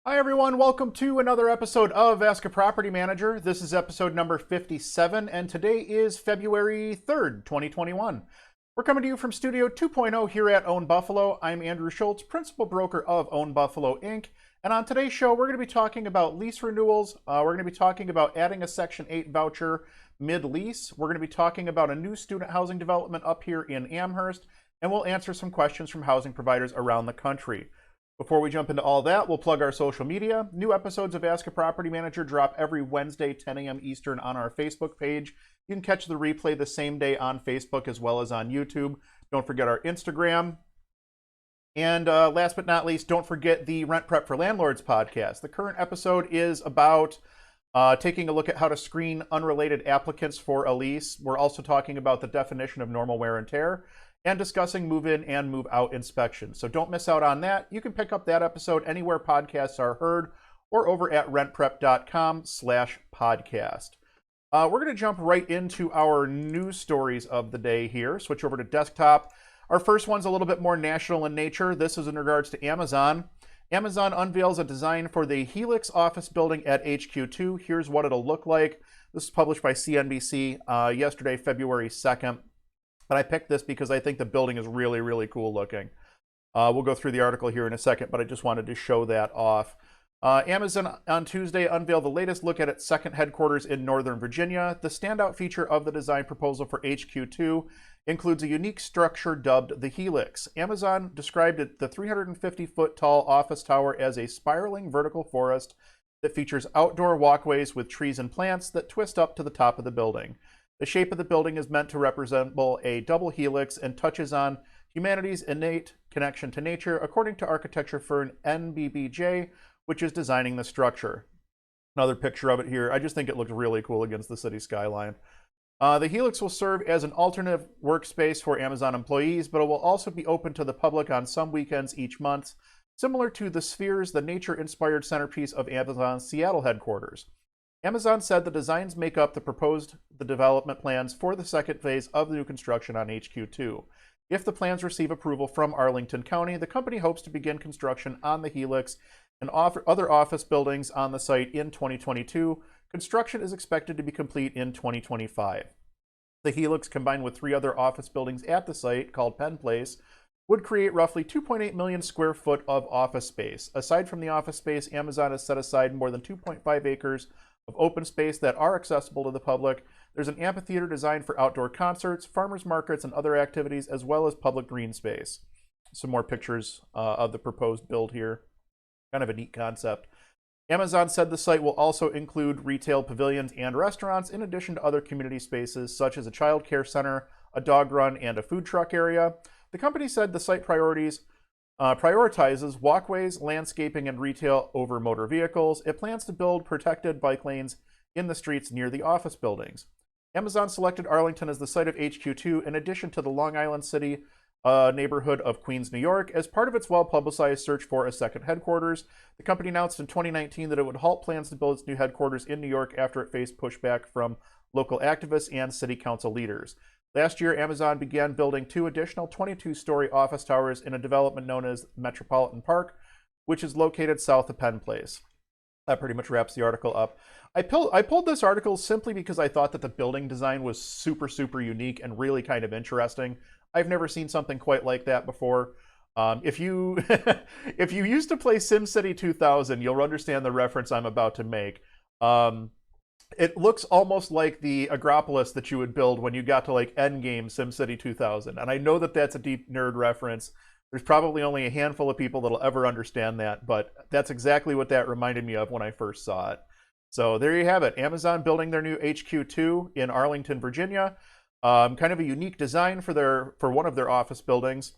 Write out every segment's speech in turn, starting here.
Hi everyone, welcome to another episode of Ask a Property Manager. This is episode number 57 and today is February 3rd, 2021. We're coming to you from Studio 2.0 here at Own Buffalo. I'm Andrew Schultz, Principal Broker of Own Buffalo Inc. And on today's show, we're going to be talking about lease renewals. We're going to be talking about adding a Section 8 voucher mid-lease. We're going to be talking about a new student housing development up here in Amherst, and we'll answer some questions from housing providers around the country. Before we jump into all that, we'll plug our social media. New episodes of Ask a Property Manager drop every Wednesday, 10 a.m. Eastern on our Facebook page. You can catch the replay the same day on Facebook as well as on YouTube. Don't forget our Instagram. And last but not least, don't forget the Rent Prep for Landlords podcast. The current episode is about taking a look at how to screen unrelated applicants for a lease. We're also talking about the definition of normal wear and tear, and discussing move-in and move-out inspections. So don't miss out on that. You can pick up that episode anywhere podcasts are heard or over at rentprep.com/podcast. We're going to jump right into our news stories of the day here. Switch over to desktop. Our first one's a little bit more national in nature. This is in regards to Amazon. Amazon unveils a design for the Helix office building at HQ2. Here's what it'll look like. This is published by CNBC yesterday, February 2nd. But I picked this because I think the building is really, really cool looking. We'll go through the article here in a second, but I just wanted to show that off. Amazon on Tuesday unveiled the latest look at its second headquarters in Northern Virginia. The standout feature of the design proposal for HQ2 includes a unique structure dubbed the Helix. Amazon described it, the 350-foot tall office tower, as a spiraling vertical forest that features outdoor walkways with trees and plants that twist up to the top of the building. The shape of the building is meant to resemble a double helix and touches on humanity's innate connection to nature, according to architecture firm NBBJ, which is designing the structure. Another picture of it here. I just think it looks really cool against the city skyline. The Helix will serve as an alternative workspace for Amazon employees, but it will also be open to the public on some weekends each month, similar to the Spheres, the nature-inspired centerpiece of Amazon's Seattle headquarters. Amazon said the designs make up the development plans for the second phase of the new construction on HQ2. If the plans receive approval from Arlington County, the company hopes to begin construction on the Helix and other office buildings on the site in 2022. Construction is expected to be complete in 2025. The Helix, combined with 3 other office buildings at the site called Penn Place, would create roughly 2.8 million square foot of office space. Aside from the office space, Amazon has set aside more than 2.5 acres of open space that are accessible to the public. There's an amphitheater designed for outdoor concerts, farmers markets, and other activities, as well as public green space. Some more pictures of the proposed build here. Kind of a neat concept. Amazon said the site will also include retail pavilions and restaurants, in addition to other community spaces such as a child care center, a dog run, and a food truck area. The company said the site prioritizes walkways, landscaping, and retail over motor vehicles. It plans to build protected bike lanes in the streets near the office buildings. Amazon selected Arlington as the site of HQ2 in addition to the Long Island City neighborhood of Queens, New York, as part of its well-publicized search for a second headquarters. The company announced in 2019 that it would halt plans to build its new headquarters in New York after it faced pushback from local activists and city council leaders. Last year, Amazon began building 2 additional 22-story office towers in a development known as Metropolitan Park, which is located south of Penn Place. That pretty much wraps the article up. I pulled this article simply because I thought that the building design was super, super unique and really kind of interesting. I've never seen something quite like that before. If you if you used to play SimCity 2000, you'll understand the reference I'm about to make. It looks almost like the Agropolis that you would build when you got to like Endgame SimCity 2000. And I know that that's a deep nerd reference. There's probably only a handful of people that'll ever understand that, but that's exactly what that reminded me of when I first saw it. So there you have it. Amazon building their new HQ2 in Arlington, Virginia. Kind of a unique design for one of their office buildings.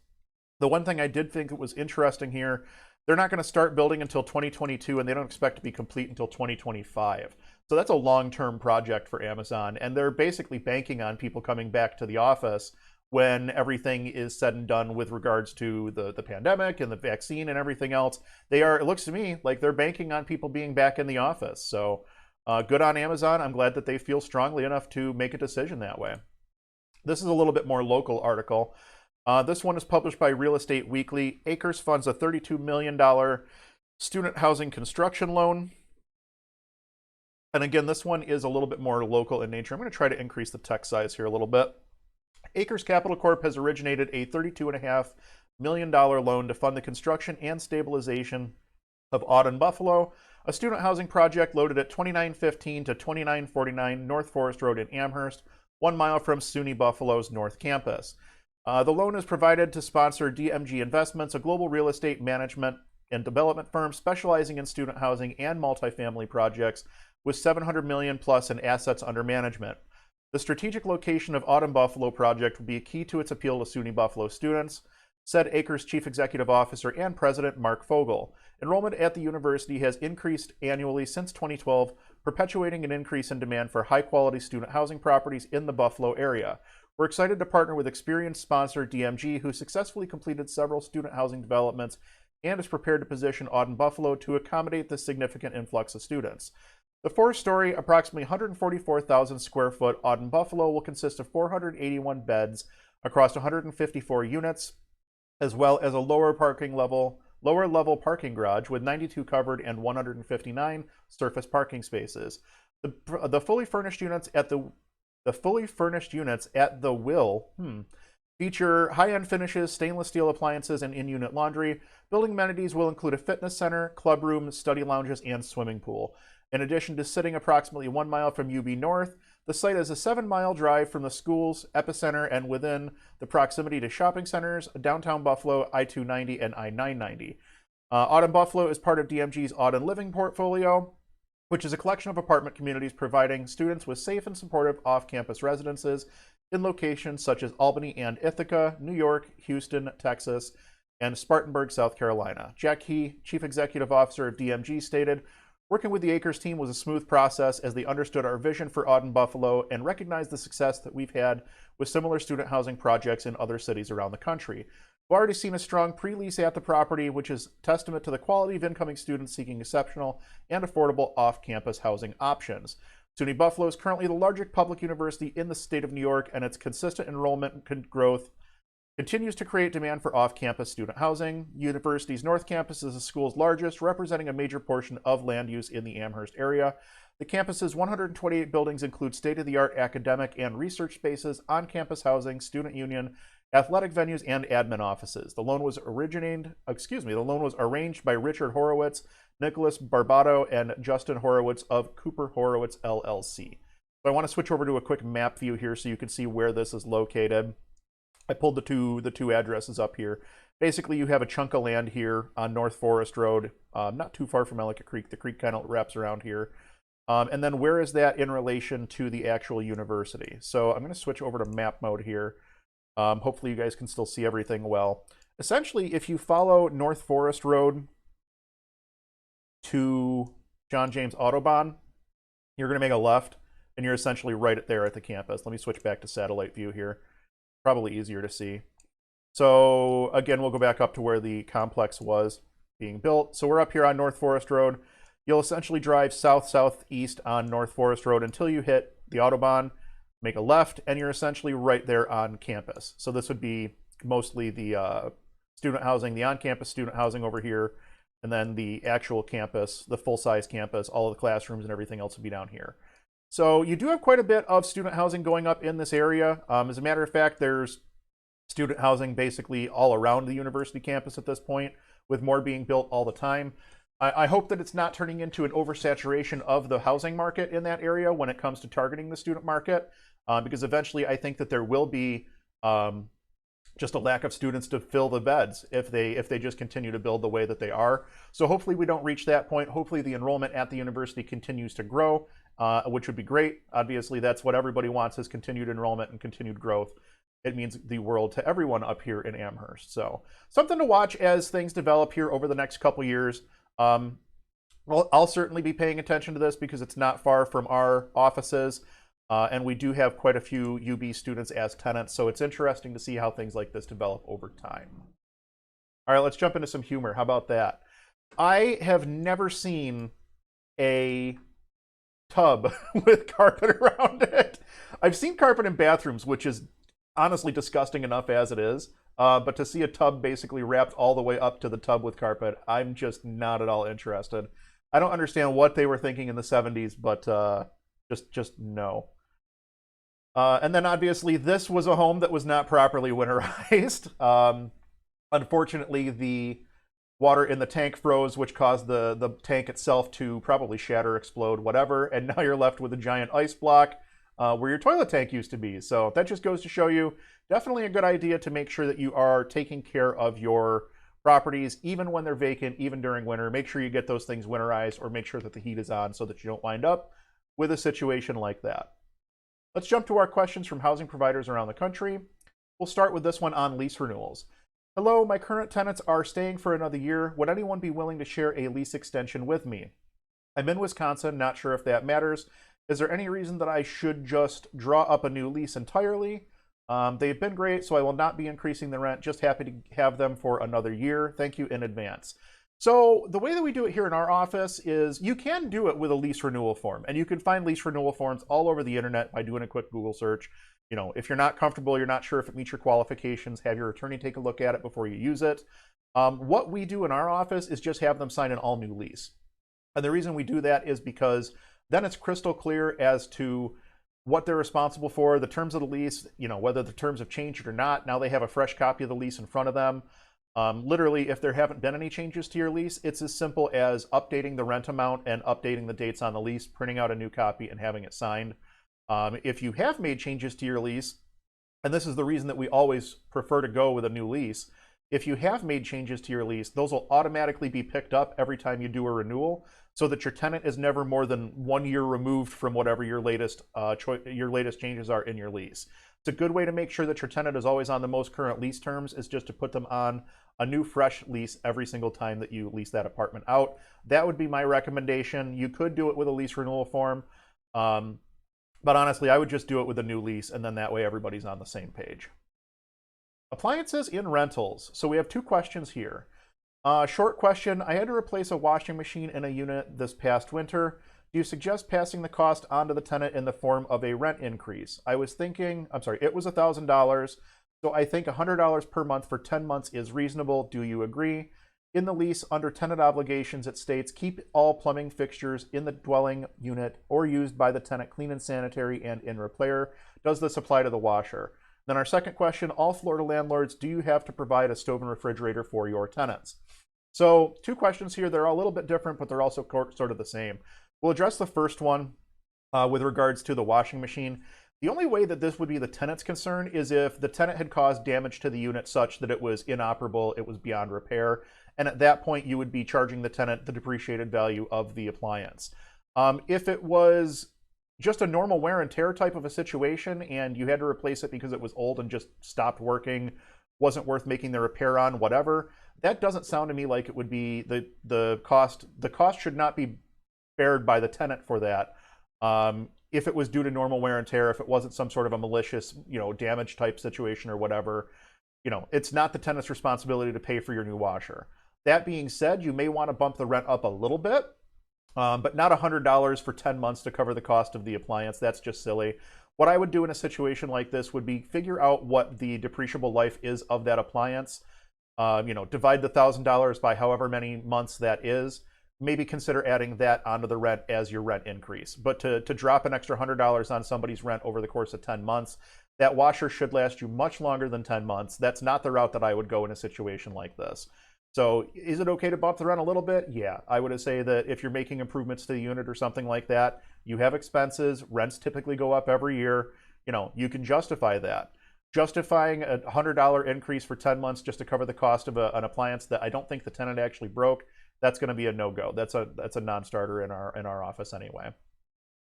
The one thing I did think was interesting here, they're not going to start building until 2022, and they don't expect to be complete until 2025. So that's a long-term project for Amazon, and they're basically banking on people coming back to the office when everything is said and done with regards to the pandemic and the vaccine and everything else. It looks to me like they're banking on people being back in the office. So good on Amazon. I'm glad that they feel strongly enough to make a decision that way. This is a little bit more local article. This one is published by Real Estate Weekly. Acres funds a $32 million student housing construction loan. And again, this one is a little bit more local in nature. I'm going to try to increase the text size here a little bit. Acres Capital Corp has originated a $32.5 million loan to fund the construction and stabilization of Auden Buffalo, a student housing project located at 2915 to 2949 North Forest Road in Amherst, 1 mile from SUNY Buffalo's North Campus. The loan is provided to sponsor DMG Investments, a global real estate management and development firm specializing in student housing and multifamily projects with $700 million plus in assets under management. The strategic location of Auden Buffalo project will be a key to its appeal to SUNY Buffalo students, said Acres Chief Executive Officer and President Mark Fogel. Enrollment at the university has increased annually since 2012, perpetuating an increase in demand for high-quality student housing properties in the Buffalo area. We're excited to partner with experienced sponsor DMG, who successfully completed several student housing developments and is prepared to position Auden Buffalo to accommodate this significant influx of students. The four-story, approximately 144,000 square foot Auden Buffalo will consist of 481 beds across 154 units, as well as a lower level parking garage with 92 covered and 159 surface parking spaces. The fully furnished units at the Will feature high-end finishes, stainless steel appliances, and in-unit laundry. Building amenities will include a fitness center, club room, study lounges, and swimming pool. In addition to sitting approximately 1 mile from UB North, the site is a 7-mile drive from the school's epicenter and within the proximity to shopping centers, downtown Buffalo, I-290, and I-990. Auden Buffalo is part of DMG's Auden Living portfolio, which is a collection of apartment communities providing students with safe and supportive off-campus residences in locations such as Albany and Ithaca, New York, Houston, Texas, and Spartanburg, South Carolina. Jack Key, Chief Executive Officer of DMG, stated, "Working with the Acres team was a smooth process as they understood our vision for Auden Buffalo and recognized the success that we've had with similar student housing projects in other cities around the country. We've already seen a strong pre-lease at the property, which is testament to the quality of incoming students seeking exceptional and affordable off-campus housing options. SUNY Buffalo is currently the largest public university in the state of New York, and its consistent enrollment growth continues to create demand for off-campus student housing. University's North Campus is the school's largest, representing a major portion of land use in the Amherst area. The campus's 128 buildings include state-of-the-art academic and research spaces, on-campus housing, student union, athletic venues, and admin offices. The loan was arranged by Richard Horowitz, Nicholas Barbato, and Justin Horowitz of Cooper Horowitz LLC. So I want to switch over to a quick map view here so you can see where this is located. I pulled the two addresses up here. Basically, you have a chunk of land here on North Forest Road, not too far from Ellicott Creek. The creek kind of wraps around here. And then where is that in relation to the actual university? So I'm going to switch over to map mode here. Hopefully you guys can still see everything well. Essentially, if you follow North Forest Road to John James Autobahn, you're going to make a left, and you're essentially right there at the campus. Let me switch back to satellite view here. Probably easier to see. So again, we'll go back up to where the complex was being built. So we're up here on North Forest Road. You'll essentially drive south-southeast on North Forest Road until you hit the Autobahn, make a left, and you're essentially right there on campus. So this would be mostly the student housing, the on-campus student housing over here, and then the actual campus, the full-size campus, all of the classrooms and everything else would be down here. So you do have quite a bit of student housing going up in this area. As a matter of fact, there's student housing basically all around the university campus at this point, with more being built all the time. I hope that it's not turning into an oversaturation of the housing market in that area when it comes to targeting the student market, because eventually I think that there will be just a lack of students to fill the beds if they just continue to build the way that they are. So hopefully we don't reach that point. Hopefully the enrollment at the university continues to grow, which would be great. Obviously, that's what everybody wants, is continued enrollment and continued growth. It means the world to everyone up here in Amherst. So something to watch as things develop here over the next couple years. Well, I'll certainly be paying attention to this because it's not far from our offices, and we do have quite a few UB students as tenants, so it's interesting to see how things like this develop over time. All right, let's jump into some humor. How about that? I have never seen a tub with carpet around it. I've seen carpet in bathrooms, which is honestly disgusting enough as it is. But to see a tub basically wrapped all the way up to the tub with carpet, I'm just not at all interested. I don't understand what they were thinking in the 70s, but just no. And then obviously this was a home that was not properly winterized. Unfortunately, the water in the tank froze, which caused the tank itself to probably shatter, explode, whatever. And now you're left with a giant ice block where your toilet tank used to be. So that just goes to show you, definitely a good idea to make sure that you are taking care of your properties, even when they're vacant, even during winter. Make sure you get those things winterized or make sure that the heat is on so that you don't wind up with a situation like that. Let's jump to our questions from housing providers around the country. We'll start with this one on lease renewals. Hello, my current tenants are staying for another year. Would anyone be willing to share a lease extension with me? I'm in Wisconsin, not sure if that matters. Is there any reason that I should just draw up a new lease entirely? They've been great, so I will not be increasing the rent. Just happy to have them for another year. Thank you in advance. So the way that we do it here in our office is you can do it with a lease renewal form, and you can find lease renewal forms all over the internet by doing a quick Google search. You know, if you're not comfortable, you're not sure if it meets your qualifications, have your attorney take a look at it before you use it. What we do in our office is just have them sign an all new lease. And the reason we do that is because then it's crystal clear as to what they're responsible for, the terms of the lease, you know, whether the terms have changed or not. Now they have a fresh copy of the lease in front of them. Literally, if there haven't been any changes to your lease, it's as simple as updating the rent amount and updating the dates on the lease, printing out a new copy and having it signed. If you have made changes to your lease, and this is the reason that we always prefer to go with a new lease, if you have made changes to your lease, those will automatically be picked up every time you do a renewal so that your tenant is never more than 1 year removed from whatever your latest changes are in your lease. It's a good way to make sure that your tenant is always on the most current lease terms, is just to put them on a new fresh lease every single time that you lease that apartment out. That would be my recommendation. You could do it with a lease renewal form, but honestly, I would just do it with a new lease, and then that way everybody's on the same page. Appliances in rentals. So we have two questions here. Short question, I had to replace a washing machine in a unit this past winter. Do you suggest passing the cost onto the tenant in the form of a rent increase? It was $1,000, so I think $100 per month for 10 months is reasonable. Do you agree? In the lease, under tenant obligations, it states, keep all plumbing fixtures in the dwelling unit or used by the tenant clean and sanitary and in repair. Does this apply to the washer? Then our second question, all Florida landlords, do you have to provide a stove and refrigerator for your tenants? So two questions here. They're all a little bit different, but they're also sort of the same. We'll address the first one with regards to the washing machine. The only way that this would be the tenant's concern is if the tenant had caused damage to the unit such that it was inoperable, it was beyond repair, and at that point you would be charging the tenant the depreciated value of the appliance. If it was just a normal wear and tear type of a situation and you had to replace it because it was old and just stopped working, wasn't worth making the repair on, whatever, that doesn't sound to me like it would be the cost. The cost should not be bared by the tenant for that. If it was due to normal wear and tear, if it wasn't some sort of a malicious, damage type situation or whatever, it's not the tenant's responsibility to pay for your new washer. That being said, you may want to bump the rent up a little bit, but not $100 for 10 months to cover the cost of the appliance. That's just silly. What I would do in a situation like this would be figure out what the depreciable life is of that appliance. Divide the $1,000 by however many months that is. Maybe consider adding that onto the rent as your rent increase. But to drop an extra $100 on somebody's rent over the course of 10 months, that washer should last you much longer than 10 months. That's not the route that I would go in a situation like this. So is it okay to bump the rent a little bit? Yeah, I would say that if you're making improvements to the unit or something like that, you have expenses, rents typically go up every year, you can justify that. Justifying a $100 increase for 10 months just to cover the cost of an appliance that I don't think the tenant actually broke, that's going to be a no-go. That's a non-starter in our office anyway.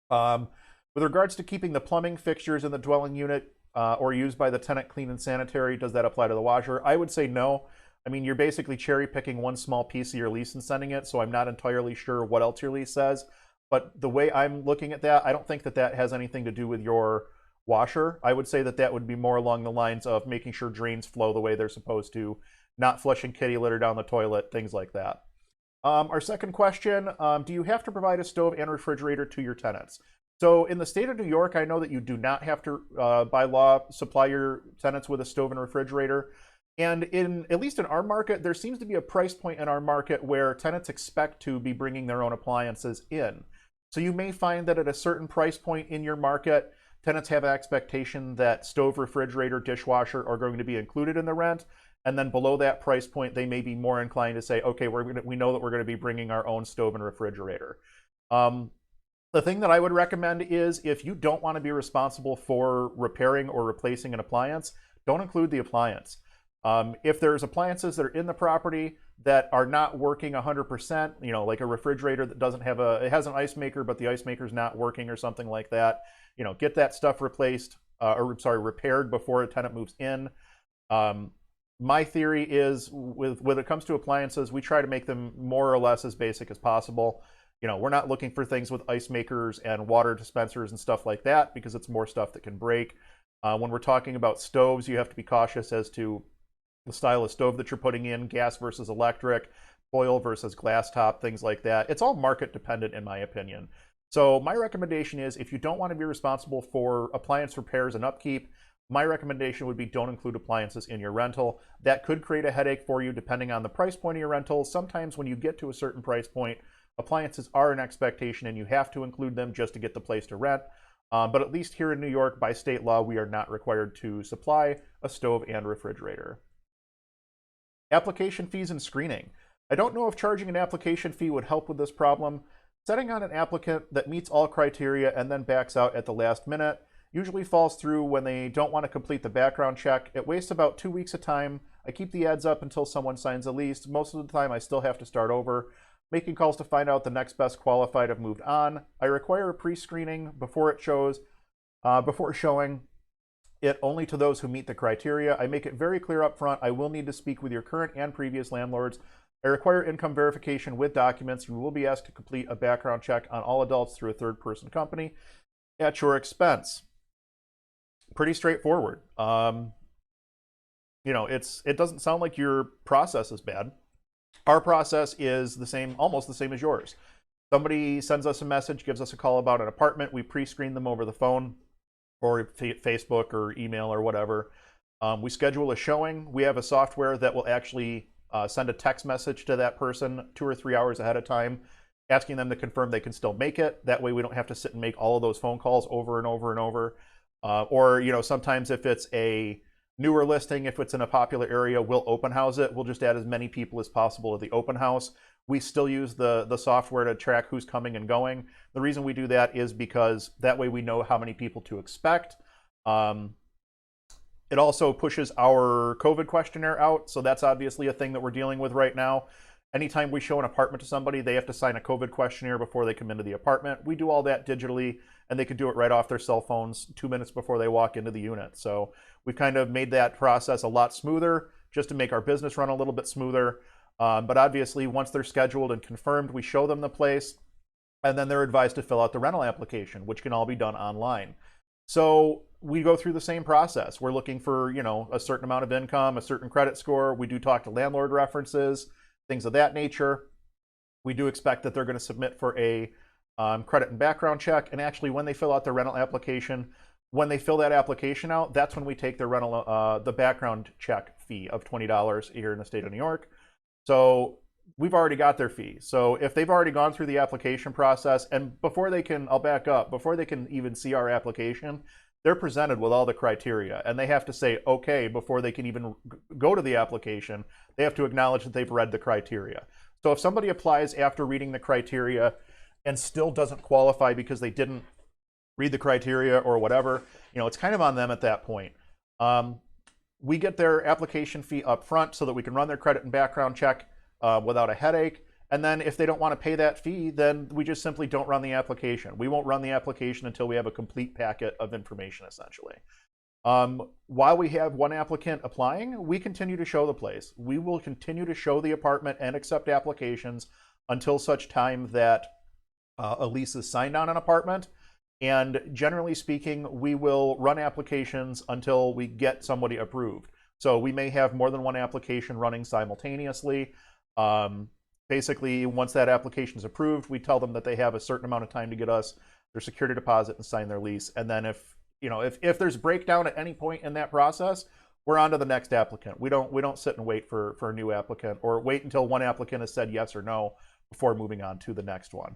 With regards to keeping the plumbing fixtures in the dwelling unit or used by the tenant clean and sanitary, does that apply to the washer? I would say no. I mean, you're basically cherry picking one small piece of your lease and sending it, so I'm not entirely sure what else your lease says. But the way I'm looking at that, I don't think that has anything to do with your washer. I would say that would be more along the lines of making sure drains flow the way they're supposed to, not flushing kitty litter down the toilet, things like that. Our second question, do you have to provide a stove and refrigerator to your tenants? So in the state of New York, I know that you do not have to, by law, supply your tenants with a stove and refrigerator. And at least in our market, there seems to be a price point in our market where tenants expect to be bringing their own appliances in. So you may find that at a certain price point in your market, tenants have an expectation that stove, refrigerator, dishwasher are going to be included in the rent. And then below that price point, they may be more inclined to say, okay, we know that we're going to be bringing our own stove and refrigerator. The thing that I would recommend is if you don't want to be responsible for repairing or replacing an appliance, don't include the appliance. If there's appliances that are in the property that are not working 100%, like a refrigerator that doesn't have it has an ice maker, but the ice maker's not working or something like that, get that stuff replaced, repaired before a tenant moves in. My theory is when it comes to appliances, we try to make them more or less as basic as possible. We're not looking for things with ice makers and water dispensers and stuff like that because it's more stuff that can break. When we're talking about stoves, you have to be cautious as to the style of stove that you're putting in, gas versus electric, foil versus glass top, things like that. It's all market dependent in my opinion. So my recommendation is if you don't want to be responsible for appliance repairs and upkeep, my recommendation would be don't include appliances in your rental. That could create a headache for you depending on the price point of your rental. Sometimes when you get to a certain price point, appliances are an expectation and you have to include them just to get the place to rent. But at least here in New York, by state law, we are not required to supply a stove and refrigerator. Application fees and screening. I don't know if charging an application fee would help with this problem. Setting on an applicant that meets all criteria and then backs out at the last minute usually falls through when they don't want to complete the background check. It wastes about 2 weeks of time. I keep the ads up until someone signs a lease. Most of the time I still have to start over, making calls to find out the next best qualified have moved on. I require a pre-screening before showing it only to those who meet the criteria. I make it very clear up front, I will need to speak with your current and previous landlords. I require income verification with documents. You will be asked to complete a background check on all adults through a third-person company at your expense. Pretty straightforward. It doesn't sound like your process is bad. Our process is the same, almost the same as yours. Somebody sends us a message, gives us a call about an apartment. We pre-screen them over the phone or Facebook or email or whatever. We schedule a showing. We have a software that will actually send a text message to that person 2 or 3 hours ahead of time, asking them to confirm they can still make it. That way we don't have to sit and make all of those phone calls over and over and over. Or sometimes if it's a newer listing, if it's in a popular area, we'll open house it. We'll just add as many people as possible to the open house. We still use the software to track who's coming and going. The reason we do that is because that way we know how many people to expect. It also pushes our COVID questionnaire out. So that's obviously a thing that we're dealing with right now. Anytime we show an apartment to somebody, they have to sign a COVID questionnaire before they come into the apartment. We do all that digitally, and they can do it right off their cell phones 2 minutes before they walk into the unit. So we've kind of made that process a lot smoother just to make our business run a little bit smoother. But obviously, once they're scheduled and confirmed, we show them the place, and then they're advised to fill out the rental application, which can all be done online. So we go through the same process. We're looking for, a certain amount of income, a certain credit score. We do talk to landlord references, things of that nature. We do expect that they're going to submit for a credit and background check. And actually, when they fill out their rental application, when they fill that application out, that's when we take their the background check fee of $20 here in the state of New York. So we've already got their fee. So if they've already gone through the application process, and before they can, I'll back up, before they can even see our application, they're presented with all the criteria, and they have to say okay before they can even go to the application. They have to acknowledge that they've read the criteria. So if somebody applies after reading the criteria and still doesn't qualify because they didn't read the criteria or whatever, it's kind of on them at that point. We get their application fee up front so that we can run their credit and background check without a headache. And then if they don't want to pay that fee, then we just simply don't run the application. We won't run the application until we have a complete packet of information, essentially. While we have one applicant applying, we continue to show the place. We will continue to show the apartment and accept applications until such time that a lease is signed on an apartment. And generally speaking, we will run applications until we get somebody approved. So we may have more than one application running simultaneously. Basically, once that application is approved, we tell them that they have a certain amount of time to get us their security deposit and sign their lease. And then if there's breakdown at any point in that process, we're on to the next applicant. We don't sit and wait for a new applicant, or wait until one applicant has said yes or no before moving on to the next one.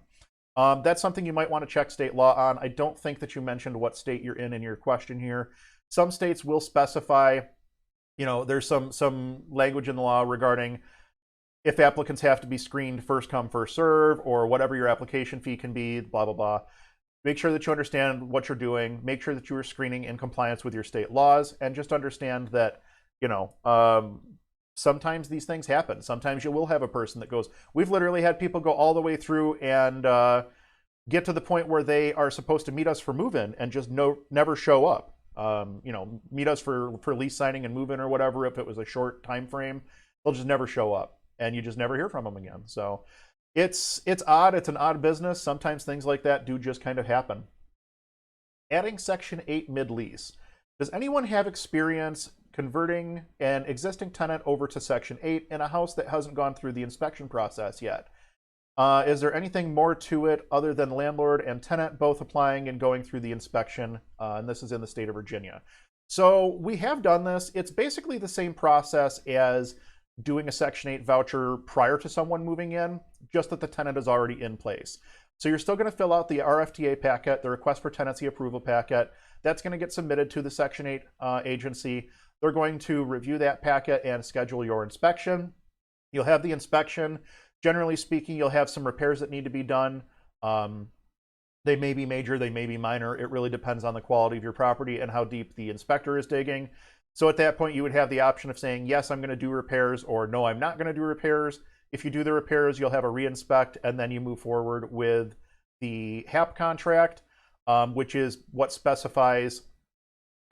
That's something you might want to check state law on. I don't think that you mentioned what state you're in your question here. Some states will specify, there's some language in the law regarding if applicants have to be screened first come, first serve, or whatever your application fee can be, blah, blah, blah. Make sure that you understand what you're doing. Make sure that you are screening in compliance with your state laws, and just understand that, sometimes these things happen. Sometimes you will have a person that goes, we've literally had people go all the way through and get to the point where they are supposed to meet us for move-in and just never show up. Meet us for lease signing and move-in or whatever. If it was a short time frame, they'll just never show up, and you just never hear from them again. So it's odd. It's an odd business. Sometimes things like that do just kind of happen. Adding Section 8 mid-lease. Does anyone have experience converting an existing tenant over to Section 8 in a house that hasn't gone through the inspection process yet? Is there anything more to it other than landlord and tenant both applying and going through the inspection? And this is in the state of Virginia. So we have done this. It's basically the same process as doing a Section 8 voucher prior to someone moving in, just that the tenant is already in place. So you're still going to fill out the RFTA packet, the request for tenancy approval packet. That's going to get submitted to the Section 8 agency. They're going to review that packet and schedule your inspection. You'll have the inspection. Generally speaking, you'll have some repairs that need to be done. They may be major, they may be minor. It really depends on the quality of your property and how deep the inspector is digging. So at that point, you would have the option of saying, yes, I'm going to do repairs, or no, I'm not going to do repairs. If you do the repairs, you'll have a re-inspect, and then you move forward with the HAP contract, which is what specifies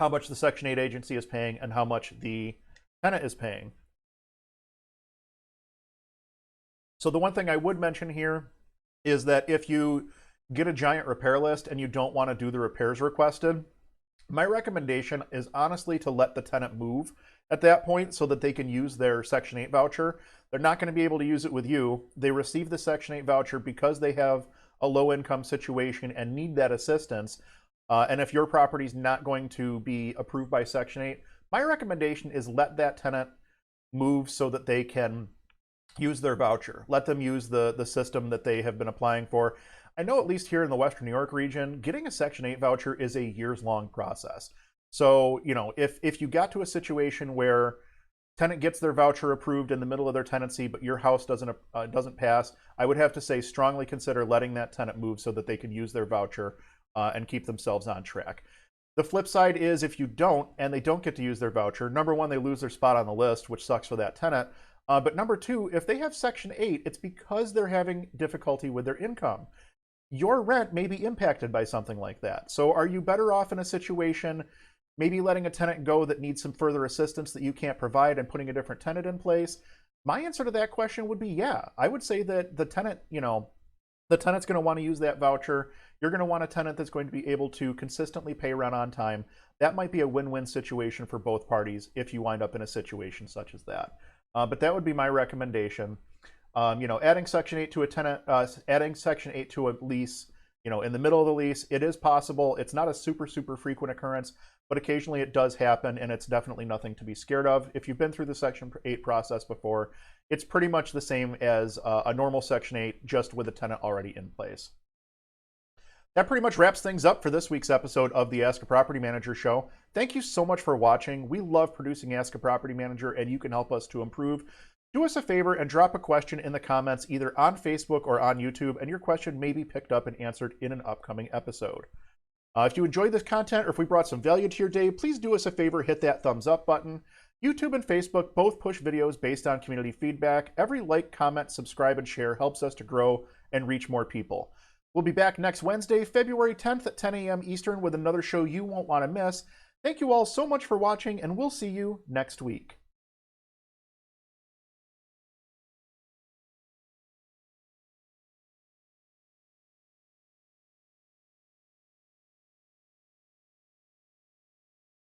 how much the Section 8 agency is paying and how much the tenant is paying. So the one thing I would mention here is that if you get a giant repair list and you don't want to do the repairs requested, my recommendation is honestly to let the tenant move at that point so that they can use their Section 8 voucher. They're not going to be able to use it with you. They receive the Section 8 voucher because they have a low income situation and need that assistance. And if your property is not going to be approved by Section 8, my recommendation is let that tenant move so that they can use their voucher. Let them use the system that they have been applying for. I know at least here in the Western New York region, getting a Section 8 voucher is a years-long process. So, if you got to a situation where tenant gets their voucher approved in the middle of their tenancy, but your house doesn't pass, I would have to say strongly consider letting that tenant move so that they can use their voucher and keep themselves on track. The flip side is if you don't, and they don't get to use their voucher, number one, they lose their spot on the list, which sucks for that tenant. But number two, if they have Section 8, it's because they're having difficulty with their income. Your rent may be impacted by something like that. So are you better off in a situation maybe letting a tenant go that needs some further assistance that you can't provide and putting a different tenant in place? My answer to that question would be yeah. I would say that the tenant, the tenant's going to want to use that voucher. You're going to want a tenant that's going to be able to consistently pay rent on time. That might be a win-win situation for both parties if you wind up in a situation such as that. But that would be my recommendation. Adding Section 8 to a tenant, adding Section 8 to a lease, in the middle of the lease, it is possible. It's not a super frequent occurrence, but occasionally it does happen, and it's definitely nothing to be scared of. If you've been through the Section 8 process before, it's pretty much the same as a normal Section 8, just with a tenant already in place. That pretty much wraps things up for this week's episode of the Ask a Property Manager show. Thank you so much for watching. We love producing Ask a Property Manager, and you can help us to improve. Do us a favor and drop a question in the comments either on Facebook or on YouTube, and your question may be picked up and answered in an upcoming episode. If you enjoyed this content or if we brought some value to your day, please do us a favor, hit that thumbs up button. YouTube and Facebook both push videos based on community feedback. Every like, comment, subscribe, and share helps us to grow and reach more people. We'll be back next Wednesday, February 10th at 10 a.m. Eastern with another show you won't want to miss. Thank you all so much for watching, and we'll see you next week.